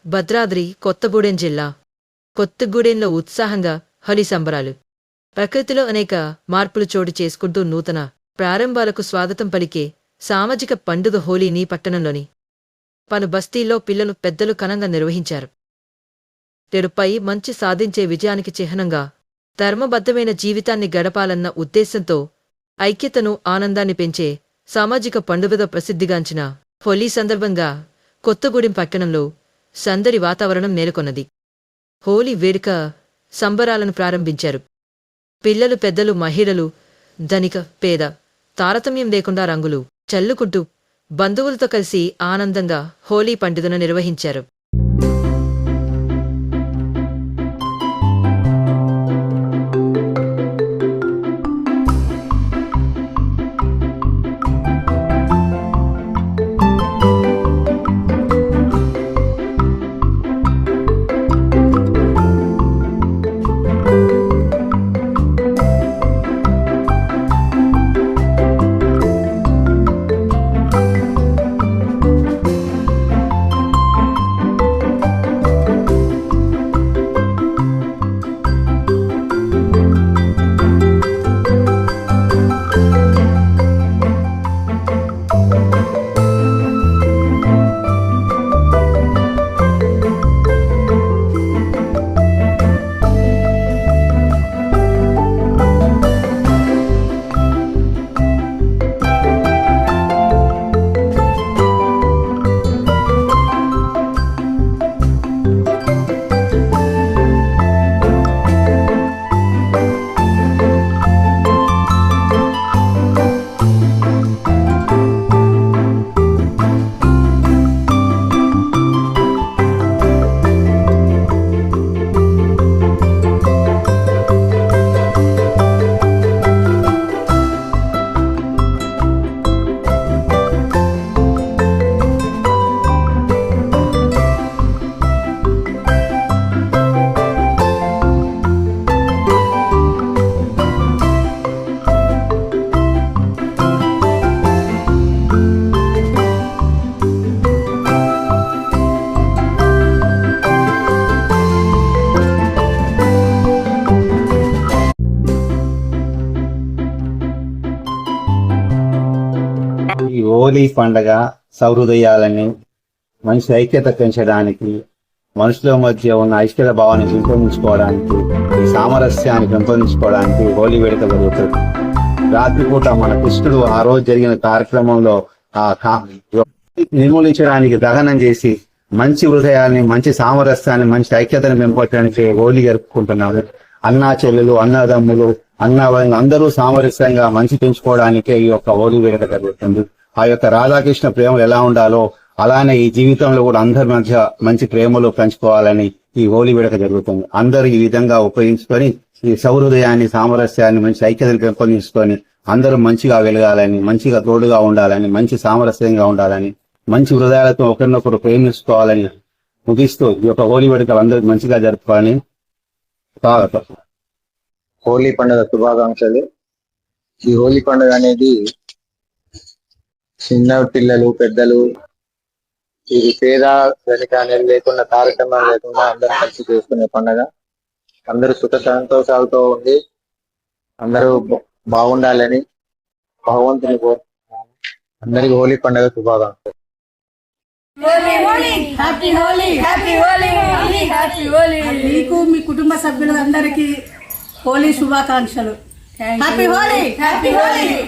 భద్రాద్రి కొత్తగూడెం జిల్లా కొత్తగూడెంలో ఉత్సాహంగా హోలీ సంబరాలు. ప్రకృతిలో అనేక మార్పులు చోటు చేసుకుంటూ నూతన ప్రారంభాలకు స్వాగతం పలికే సామాజిక పండుగ హోలీని పట్టణంలోని పలు బస్తీల్లో పిల్లలు పెద్దలు ఘనంగా నిర్వహించారు. తెరుపై మంచి సాధించే విజయానికి చిహ్నంగా ధర్మబద్ధమైన జీవితాన్ని గడపాలన్న ఉద్దేశంతో ఐక్యతను ఆనందాన్ని పెంచే సామాజిక పండుగగా ప్రసిద్ధిగాంచిన హోలీ సందర్భంగా కొత్తగూడెం పట్టణంలో సందడి వాతావరణం నెలకొన్నది. హోలీ వేడుక సంబరాలను ప్రారంభించారు. పిల్లలు పెద్దలు మహిళలు ధనిక పేద తారతమ్యం లేకుండా రంగులు చల్లుకుంటూ బంధువులతో కలిసి ఆనందంగా హోలీ పండుగను నిర్వహించారు. ఈ హోలీ పండగ సౌహృదయాలని మనిషి ఐక్యత పెంచడానికి, మనుషుల మధ్య ఉన్న ఐక్యత భావాన్ని పెంపొందించుకోవడానికి, ఈ సామరస్యాన్ని పెంపొందించుకోవడానికి హోలీ వేడుక జరుగుతుంది. రాత్రిపూట మన కృష్ణుడు ఆ రోజు జరిగిన కార్యక్రమంలో నిర్మూలించడానికి దహనం చేసి మంచి హృదయాన్ని, మంచి సామరస్యాన్ని, మంచి ఐక్యతను పెంపొందడానికి హోలీ జరుపుకుంటున్నాము. అన్నా చెల్లెలు, అన్నదమ్ములు, అందరూ సామరస్యంగా మంచి పెంచుకోవడానికే ఈ యొక్క హోలీ వేడుక జరుగుతుంది. ఆ యొక్క రాధాకృష్ణ ప్రేమలు ఎలా ఉండాలో అలానే ఈ జీవితంలో కూడా అందరి మధ్య మంచి ప్రేమలు పెంచుకోవాలని ఈ హోలీ వేడుక జరుగుతుంది. అందరూ ఈ విధంగా ఉపయోగించుకొని ఈ సౌహృదయాన్ని, సామరస్యాన్ని, మంచి ఐక్యతను పెంపొందించుకొని అందరూ మంచిగా వెలగాలని, మంచిగా తోడుగా ఉండాలని, మంచి సామరస్యంగా ఉండాలని, మంచి హృదయాలతో ఒకరినొకరు ప్రేమించుకోవాలని ముగిస్తూ ఈ యొక్క హోలీ వేడుకలు అందరూ మంచిగా జరుపుకోవాలని స్వాగతం. హోలీ పండుగ శుభాకాంక్షలు. ఈ హోలీ పండుగ అనేది చిన్న పిల్లలు పెద్దలు ఇది పేద ధనిక అనేది లేకుండా, తారతమ్యం లేకుండా అందరూ కలిసి చేసుకునే పండుగ. అందరూ సుఖ సంతోషాలతో ఉండి అందరూ బాగుండాలని భగవంతుని అందరికి హోలీ పండుగ శుభాకాంక్షలు. మీకు మీ కుటుంబ సభ్యులందరికీ హోలీ శుభాకాంక్షలు. హ్యాపీ హోలీ.